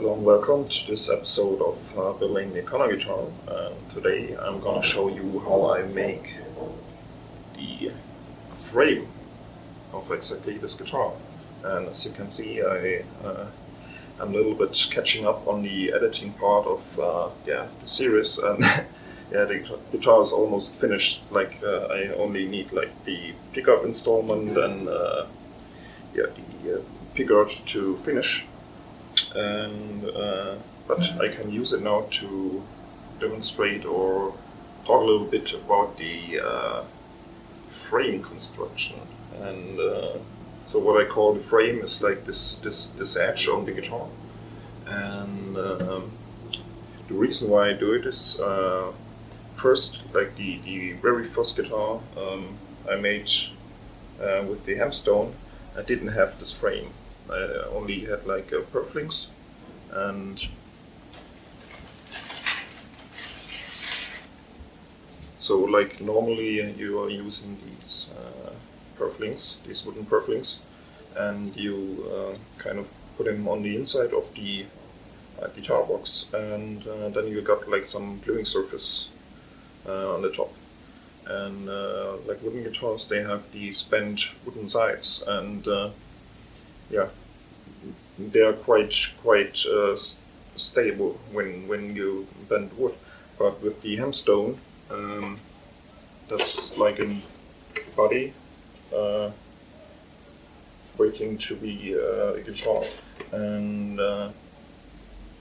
Hello and welcome to this episode of building the Canna Guitar. Today I'm going to show you how I make the frame of exactly this guitar. And as you can see, I'm a little bit catching up on the editing part of the series, and the guitar is almost finished. I only need the pickup installment and the pickguard to finish. But I can use it now to demonstrate or talk a little bit about the frame construction. And so what I call the frame is like this edge on the guitar. And the reason why I do it is first, like the very first guitar I made with the Hempstone, I didn't have this frame. I only had perflinks, and so normally you are using these perflinks, these wooden perflinks, and you kind of put them on the inside of the guitar box, and then you got some gluing surface on the top. And wooden guitars, they have these bent wooden sides, and they are quite stable when you bend wood. But with the Hempstone, that's like a body waiting to be a guitar. And the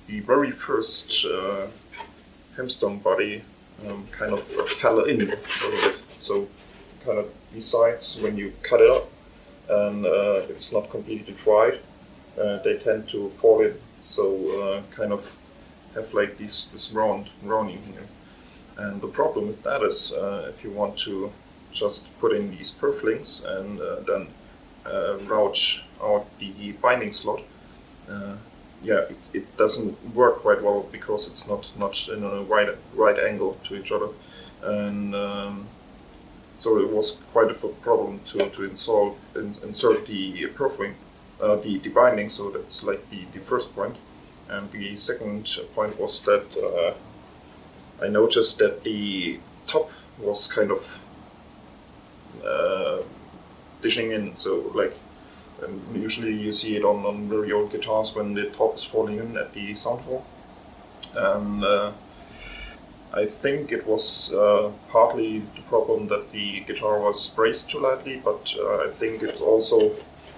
very first Hempstone body kind of fell in a little bit. So kind of these sides, when you cut it up and it's not completely dried, they tend to fall in. So kind of have this rounding here. And the problem with that is if you want to just put in these perflinks and then route out the binding slot, it doesn't work quite well because it's not in a right angle to each other. And so it was quite a problem to insert the perflink, the binding. So that's the first point. And the second point was that I noticed that the top was kind of dishing in. So usually you see it on very old guitars when the top is falling in at the sound hole. And I think it was partly the problem that the guitar was braced too lightly, but I think it's also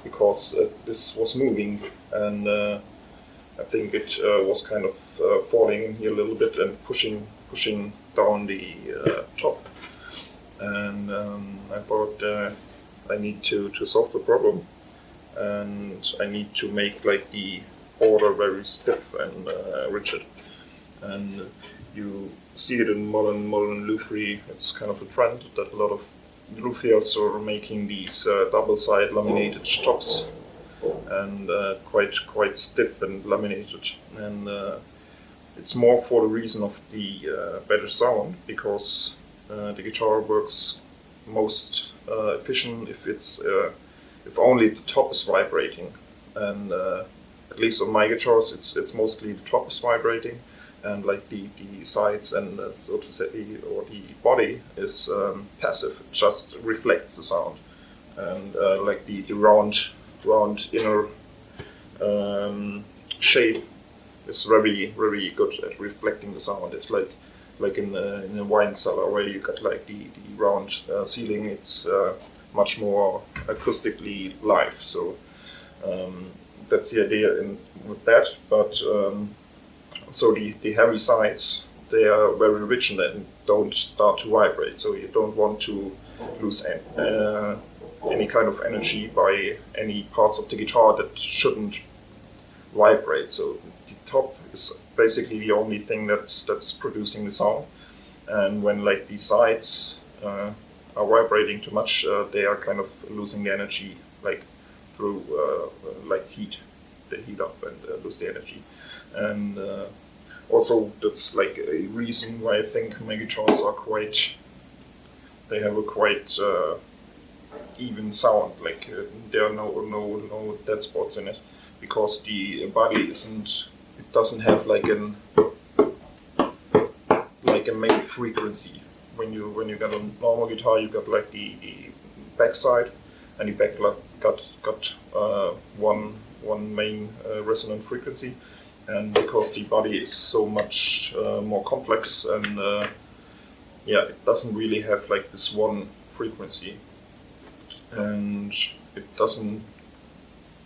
because this was moving, and I think it was kind of falling here a little bit and pushing down the top. And I thought I need to solve the problem, and I need to make the border very stiff and rigid. And you see it in modern luthiery. It's kind of a trend that a lot of luthiers are making these double-side laminated tops, and quite stiff and laminated. And it's more for the reason of the better sound, because the guitar works most efficient if only the top is vibrating. And at least on my guitars, it's mostly the top is vibrating, and the sides and so to say, or the body is passive. It just reflects the sound. And the round inner shape is very, very good at reflecting the sound. It's like in a wine cellar where you got the round ceiling. It's much more acoustically live. So that's the idea with that. But so the heavy sides, they are very rigid and don't start to vibrate. So you don't want to lose any kind of energy by any parts of the guitar that shouldn't vibrate. So the top is basically the only thing that's producing the sound. And when the sides are vibrating too much, they are kind of losing the energy through heat. They heat up and lose the energy. And also that's a reason why I think my guitars are they have a quite even sound. There are no dead spots in it, because the body isn't it doesn't have like a main frequency. When you got a normal guitar, you got like the backside, and the back got one main resonant frequency, and because the body is so much more complex, and it doesn't really have like this one frequency, and it doesn't.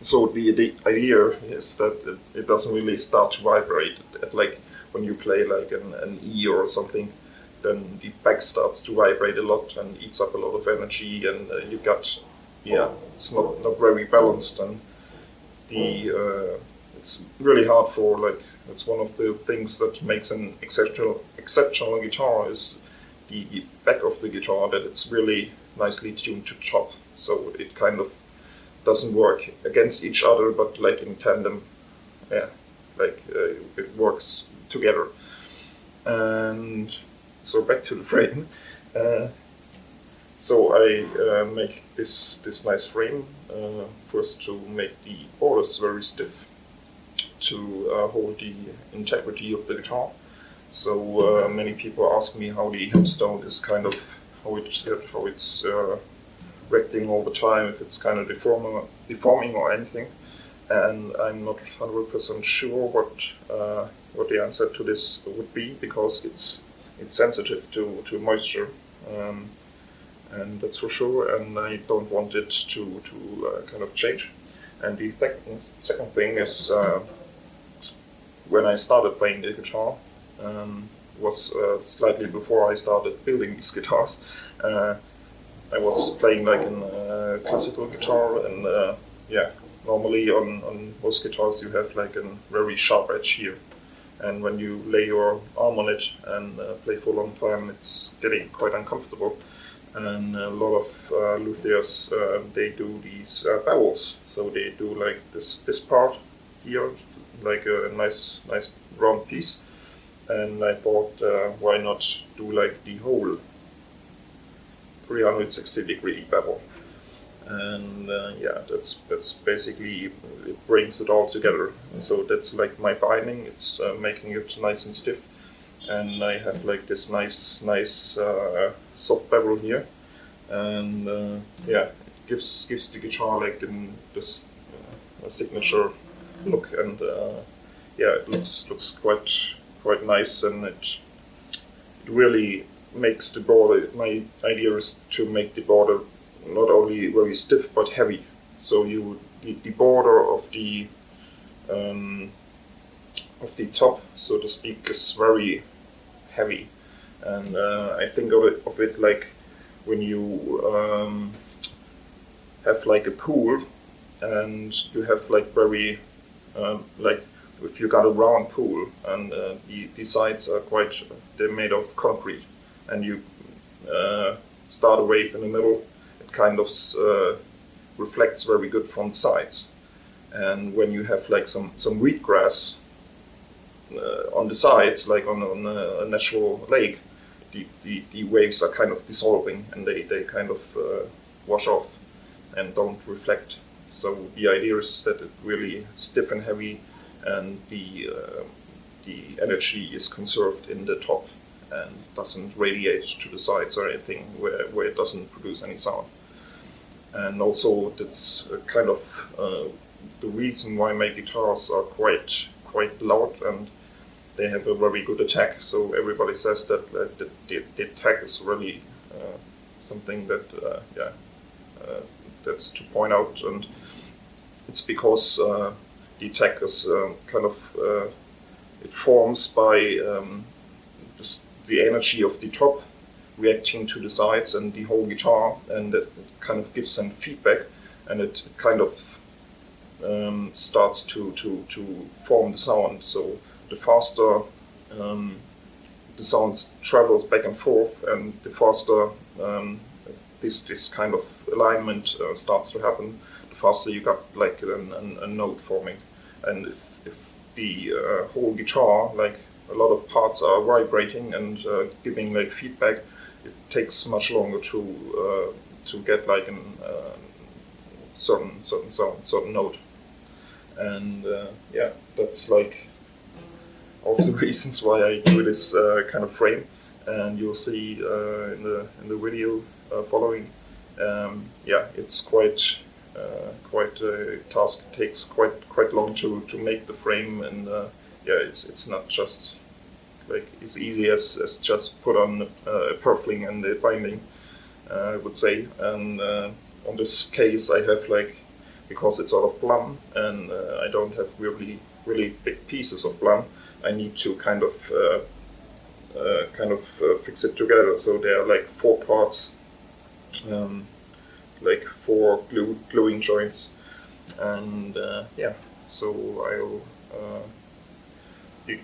So the idea is that it doesn't really start to vibrate at like when you play like an E or something. Then the back starts to vibrate a lot and eats up a lot of energy, and you got it's not very balanced, and it's really hard for like, it's one of the things that makes an exceptional guitar is the back of the guitar, that it's really nicely tuned to top, so it kind of doesn't work against each other, but like in tandem, it works together. And so back to the frame. So I make this nice frame first to make the borders very stiff to hold the integrity of the guitar. So many people ask me how the hempstone is kind of how it's recting all the time, if it's kind of deforming or anything, and I'm not 100% sure what the answer to this would be, because it's sensitive to moisture, and that's for sure, and I don't want it to kind of change. And the second thing is, when I started playing the guitar, was slightly before I started building these guitars. I was playing like a classical guitar, and normally on most guitars you have like a very sharp edge here, and when you lay your arm on it and play for a long time, it's getting quite uncomfortable. And a lot of luthiers, they do these bevels, so they do like this part here, like a nice round piece, and I thought, why not do like the whole 360-degree bevel, and that's basically, it brings it all together. And so that's like my binding. It's making it nice and stiff, and I have like this nice soft bevel here, and it gives the guitar like this signature look, and it looks quite nice, and it really makes the border. My idea is to make the border not only very stiff but heavy. So the border of the top, so to speak, is very heavy, and I think of it like when you have like a pool, and you have like very like if you got a round pool, and the sides are they're made of concrete, and you start a wave in the middle, it kind of reflects very good from the sides. And when you have like some wheatgrass on the sides, like on a natural lake, the waves are kind of dissolving, and they kind of wash off and don't reflect. So the idea is that it really stiff and heavy, and the energy is conserved in the top and doesn't radiate to the sides or anything where it doesn't produce any sound. And also that's kind of the reason why my guitars are quite loud, and they have a very good attack. So everybody says that the attack is really something that that's to point out, and it's because the attack is kind of it forms by the energy of the top reacting to the sides and the whole guitar, and it kind of gives some feedback, and it kind of starts to form the sound. So the faster the sound travels back and forth, and the faster this kind of alignment starts to happen, the faster you got like a note forming. And if the whole guitar, like a lot of parts are vibrating and giving like feedback, it takes much longer to get like a certain sound, certain note. And that's like of the reasons why I do this kind of frame, and you'll see in the video following. It's quite a task. It takes quite long to make the frame, and it's not just like as easy as just put on a purfling and the binding, I would say. And on this case, I have because it's out of plum and I don't have really big pieces of plum, I need to kind of fix it together. So there are 4 parts, 4 gluing joints, and so I'll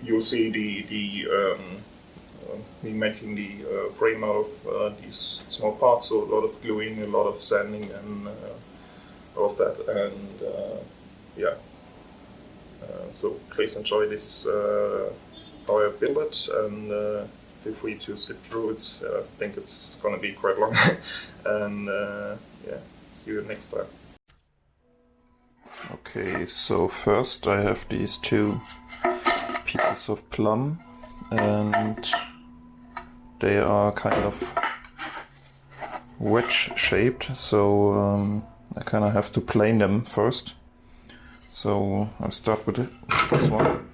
you'll see me making the frame out of these small parts. So a lot of gluing, a lot of sanding, and all of that, and so please enjoy this how I build it, and feel free to skip through it. I think it's gonna be quite long, and see you next time. Okay, so first I have these 2 pieces of plum, and they are kind of wedge shaped, so I kind of have to plane them first. So I'll start with this one.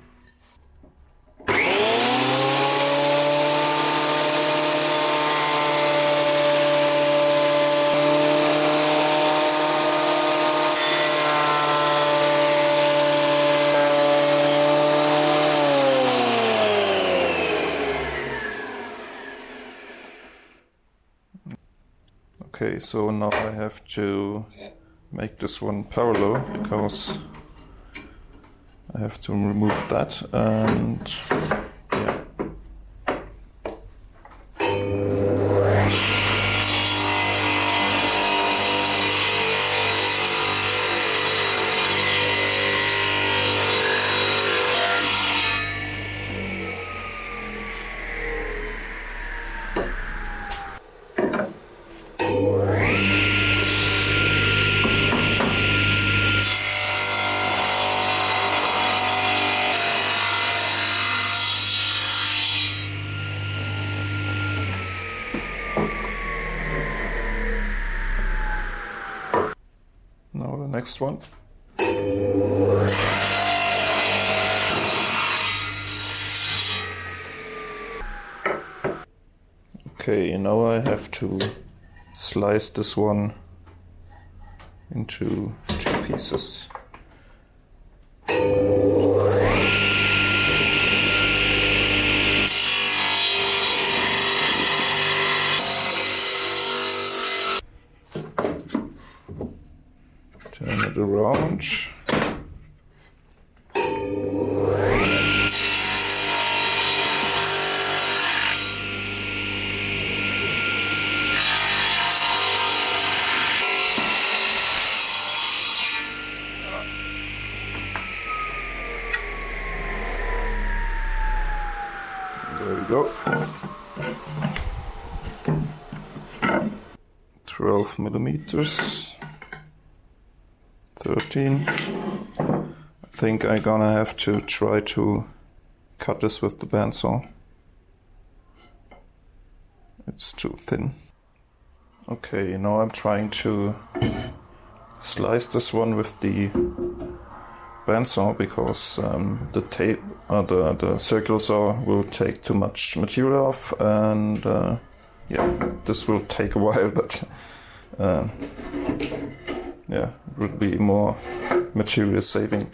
Okay, so now I have to make this one parallel, because I have to remove that, and yeah. Now the next one. Okay, now I have to slice this one into 2 pieces. Turn it around. There we go. 12 millimeters. 13. I think I'm gonna have to try to cut this with the bandsaw. It's too thin. Okay, now I'm trying to slice this one with the bandsaw, because the tape, the circular saw will take too much material off, and this will take a while, but it would be more material saving.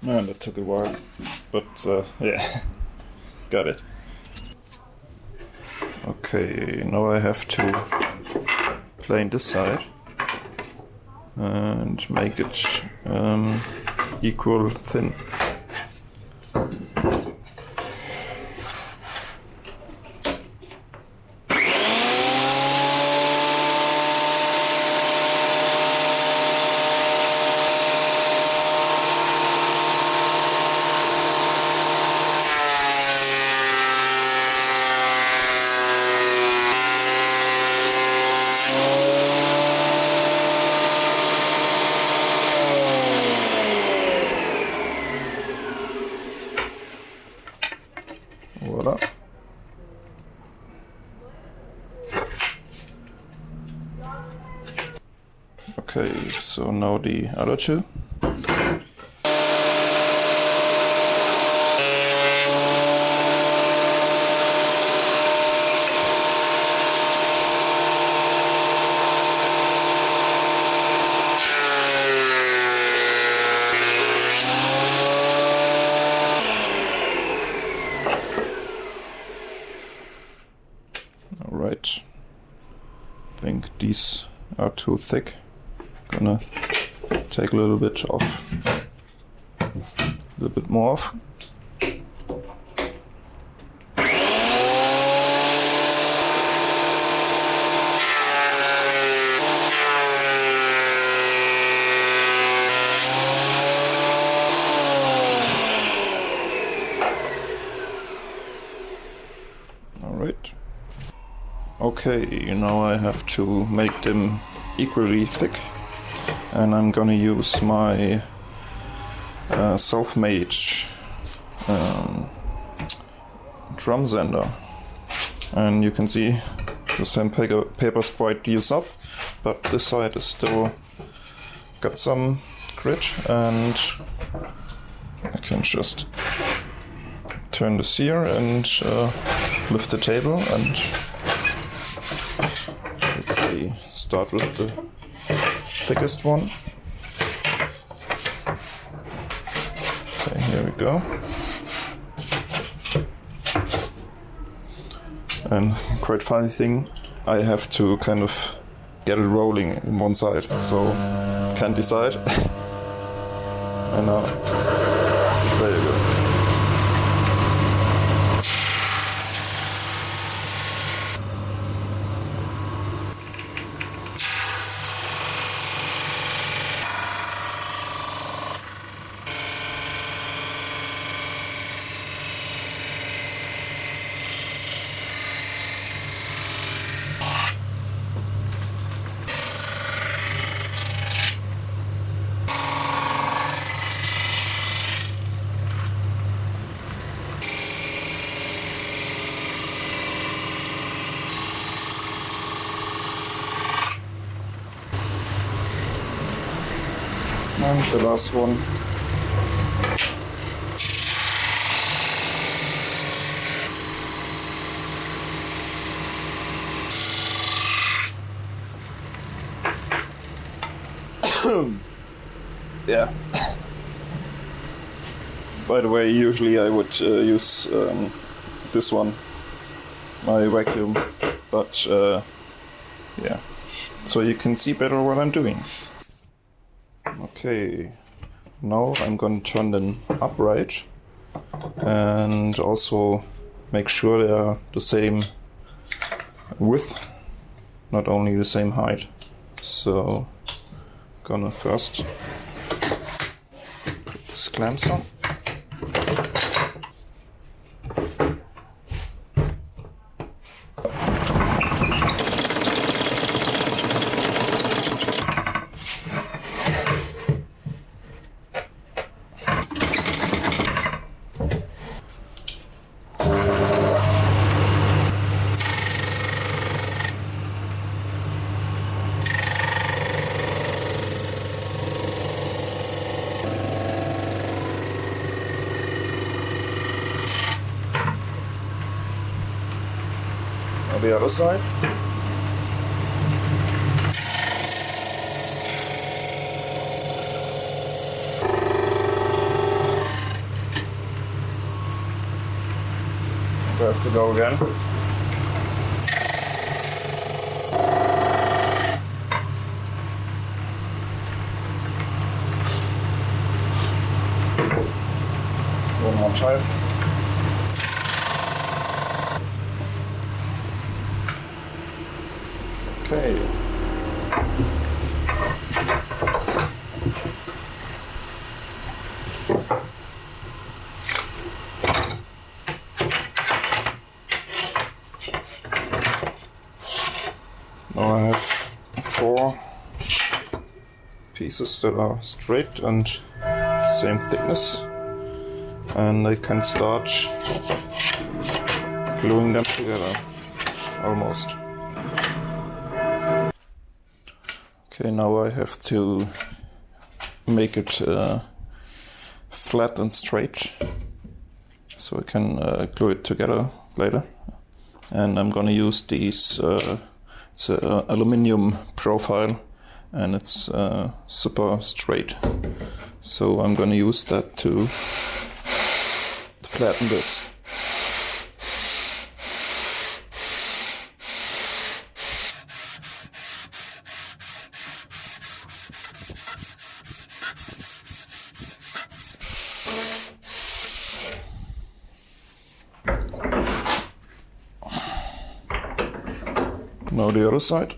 And that took a while, but got it. Okay, now I have to plane this side and make it equal thin. Voila. Okay, so now the other two. Alright, I think these are too thick. Gonna take a little bit off, a little bit more off. Alright. Okay, now I have to make them equally thick, and I'm gonna use my self-made drum sander. And you can see the sandpaper is quite used up, but this side is still got some grit, and I can just turn this here and lift the table, and let's see, start with the thickest one. Okay, here we go. And quite funny thing, I have to kind of get it rolling in one side, so can't decide. And now, there you go. And the last one. Yeah. By the way, usually I would use this one, my vacuum, but yeah, so you can see better what I'm doing. Okay, now I'm going to turn them upright and also make sure they are the same width, not only the same height. So gonna first put these clamps on. The other side. We have to go again. One more time. Okay. Now I have 4 pieces that are straight and same thickness, and I can start gluing them together, almost. Okay, now I have to make it flat and straight, so I can glue it together later. And I'm gonna use these, it's an aluminium profile, and it's super straight. So I'm gonna use that to flatten this. Now the other side.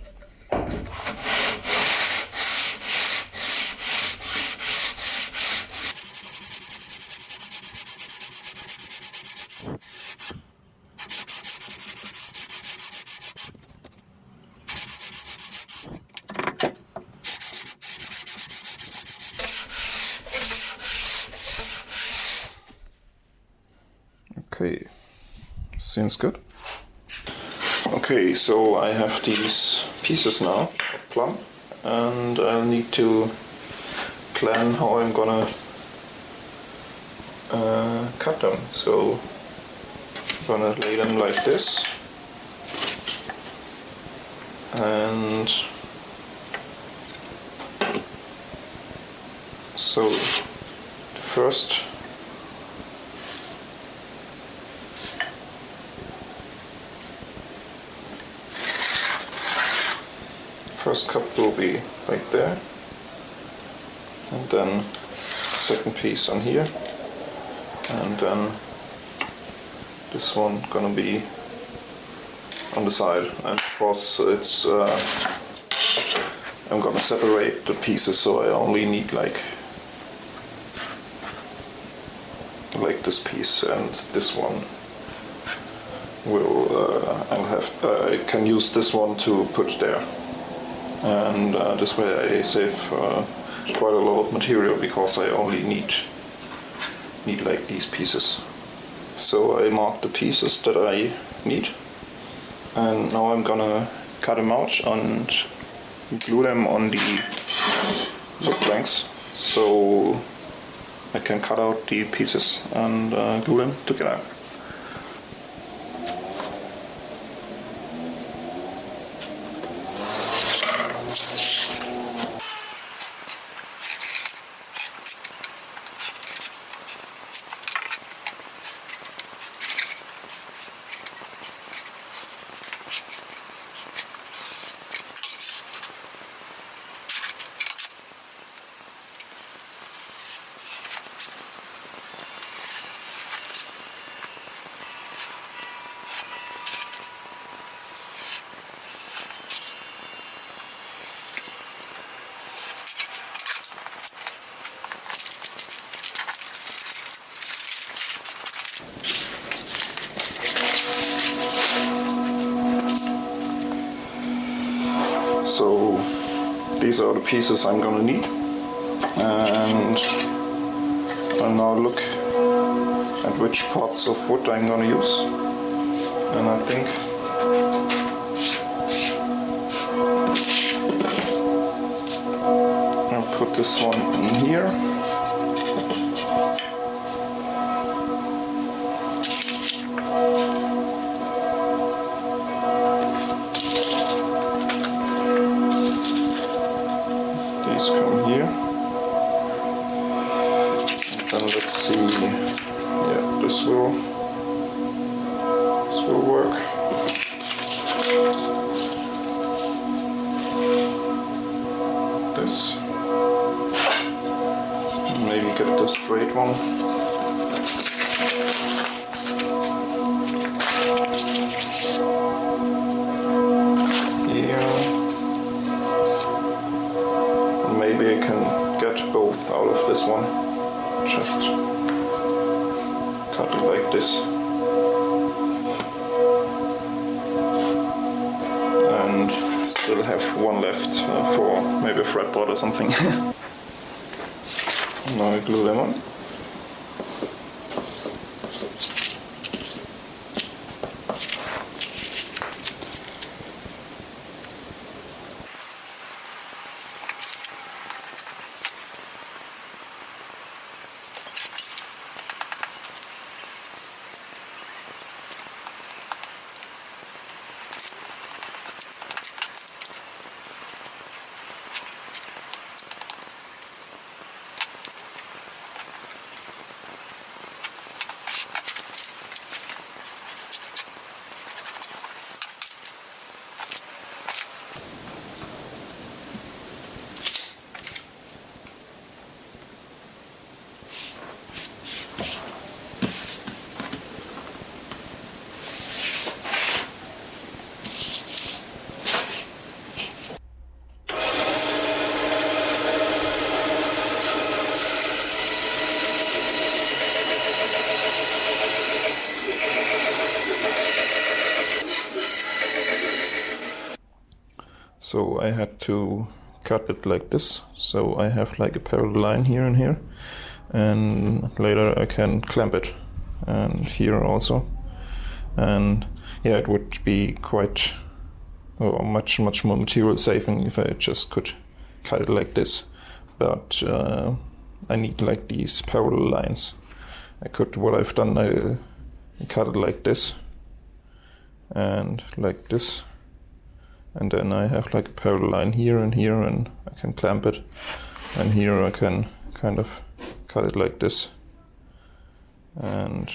Okay, seems good. Okay, so I have these pieces now of plum, and I'll need to plan how I'm gonna cut them. So I'm gonna lay them like this, and so the first cup will be right there, and then second piece on here, and then this one gonna be on the side. And of course it's I'm gonna separate the pieces, so I only need like this piece, and this one will I can use this one to put there. And this way I save quite a lot of material, because I only need like these pieces. So I marked the pieces that I need, and now I'm gonna cut them out and glue them on the wood planks, so I can cut out the pieces and glue them together. So these are the pieces I'm gonna need, and I'll now look at which parts of wood I'm gonna use, and I think I'll put this one in here. Come here, and then let's see. Yeah, this will work. This, maybe get the straight one. Here. And maybe I can get both out of this one. Just cut it like this. And still have one left for maybe a fretboard or something. Now I glue them on. So I had to cut it like this, so I have like a parallel line here and here, and later I can clamp it, and here also. And yeah, it would be quite much more material saving if I just could cut it like this, but I need like these parallel lines. What I've done, I cut it like this and like this, and then I have like a parallel line here and here, and I can clamp it, and here I can kind of cut it like this, and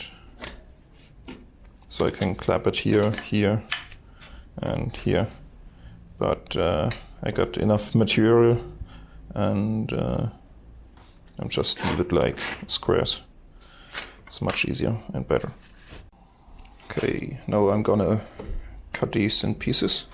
so I can clamp it here, here, and here. But I got enough material, and I just need it like squares. It's much easier and better. Okay, now I'm gonna cut these in pieces.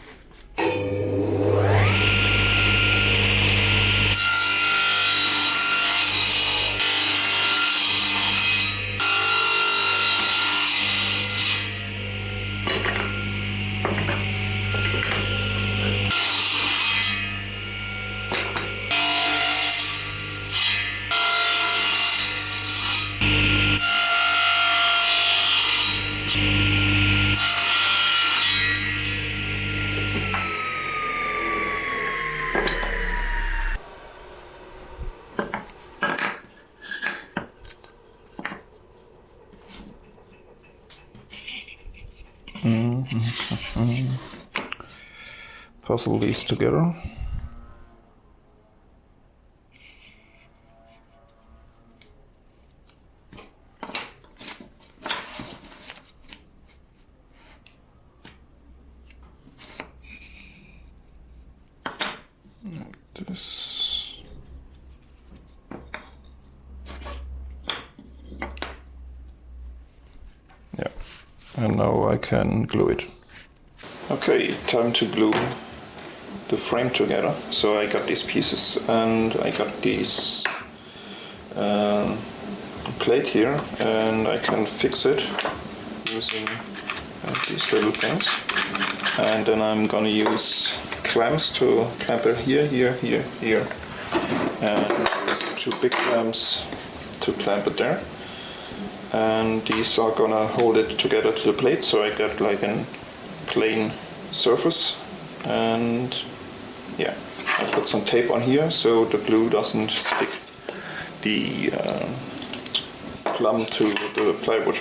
Puzzle these together. Like this. Yeah, and now I can glue it. Okay, time to glue the frame together. So I got these pieces, and I got these plate here, and I can fix it using these little things. And then I'm gonna use clamps to clamp it here, here, here, here, and use 2 big clamps to clamp it there. And these are gonna hold it together to the plate, so I got like a plain surface. And yeah, I put some tape on here so the glue doesn't stick the plum to the plywood.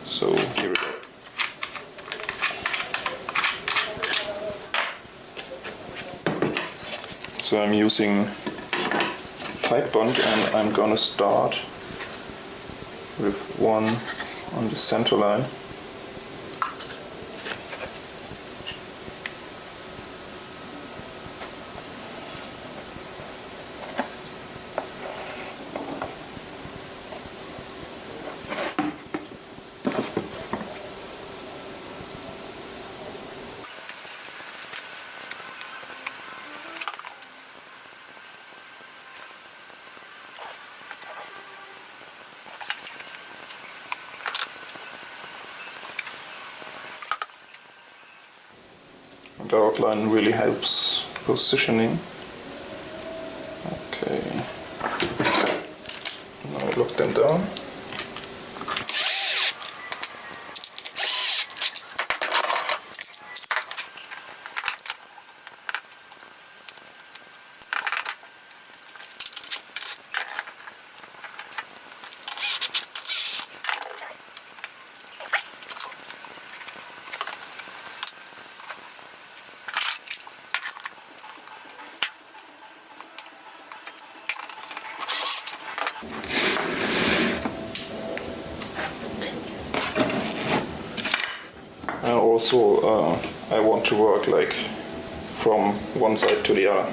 So here we go. So I'm using tight bond, and I'm gonna start with one on the center line. the outline really helps positioning. Okay, now lock them down. Also, I want to work like from one side to the other.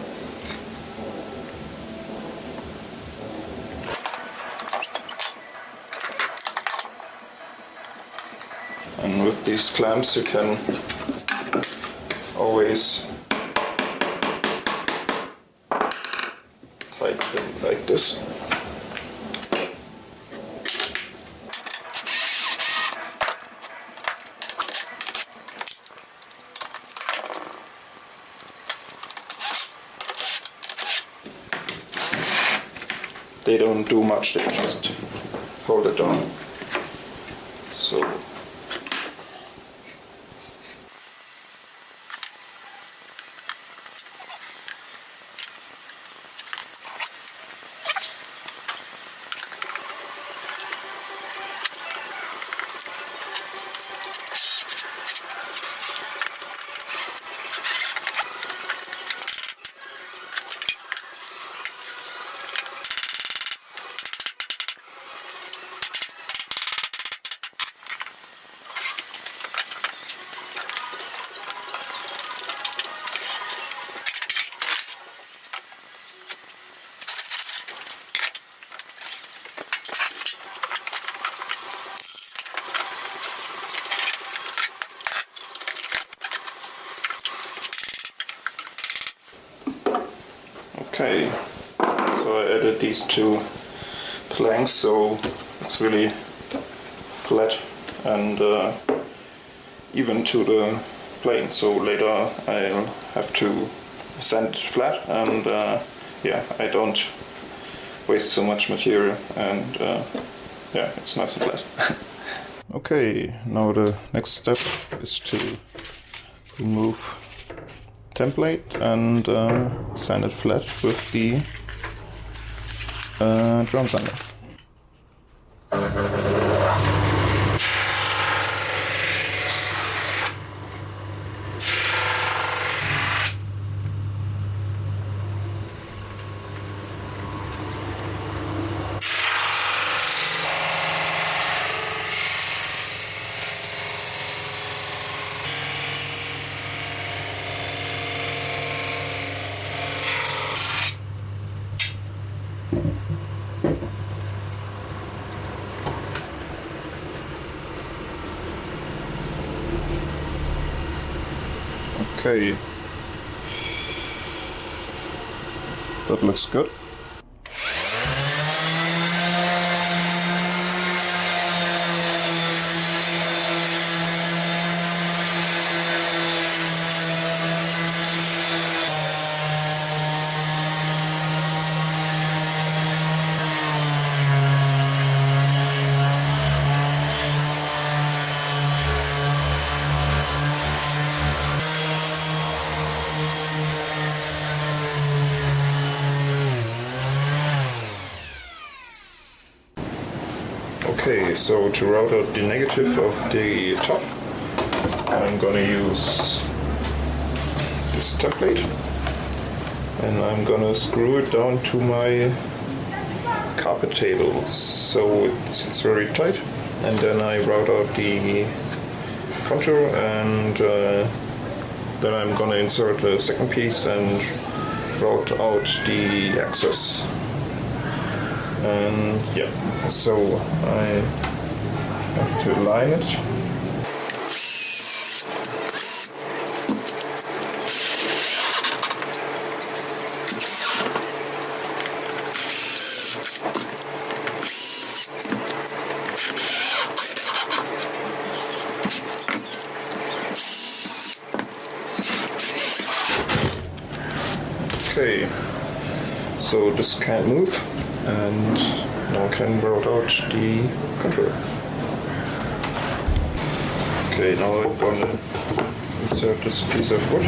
And with these clamps you can always tighten them like this. They don't do much, they just hold it down. So okay, so I added these two planks, so it's really flat and even to the plane. So later I'll have to sand it flat, and yeah, I don't waste so much material, and yeah, it's nice and flat. Okay, now the next step is to remove template and sand it flat with the drum sander. Okay, that looks good. Okay, so to route out the negative of the top, I'm gonna use this template and I'm gonna screw it down to my carpet table so it's very tight, and then I route out the contour, and then I'm gonna insert the second piece and route out the axis. And yeah, so I have to align it. this can't move, and now I can weld out the controller. Okay, now I'm gonna insert this piece of wood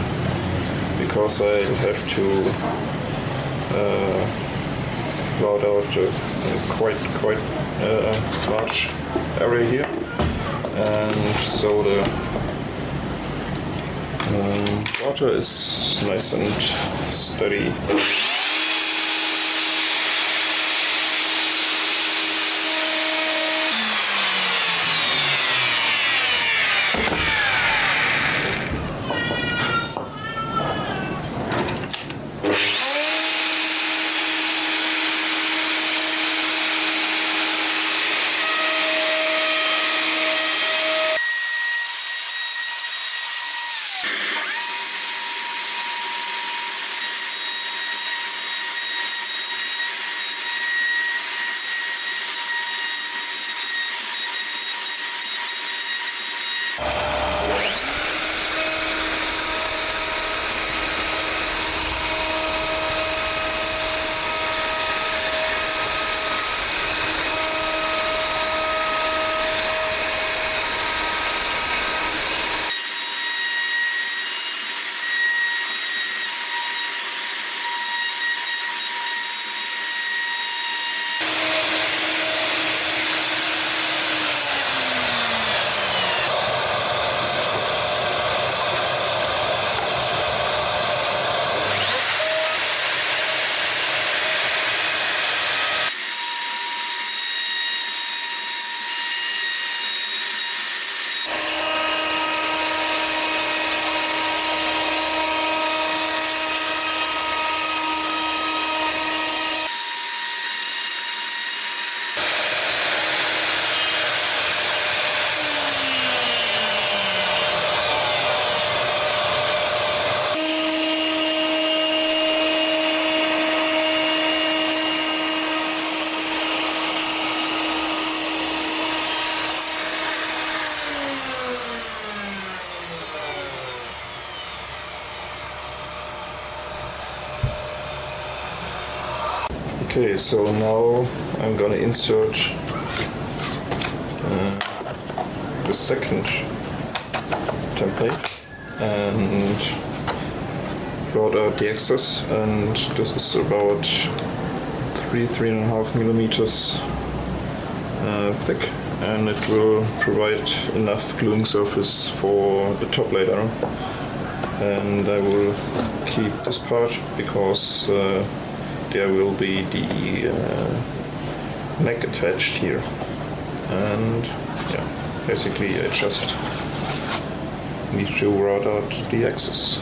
because I have to weld out a quite large area here, and so the water is nice and steady. Okay, so now I'm gonna insert the second template and weld out the excess, and this is about 3.5 millimeters thick, and it will provide enough gluing surface for the top layer. And I will keep this part because there will be the neck attached here, and yeah, basically I just need to weld out the excess.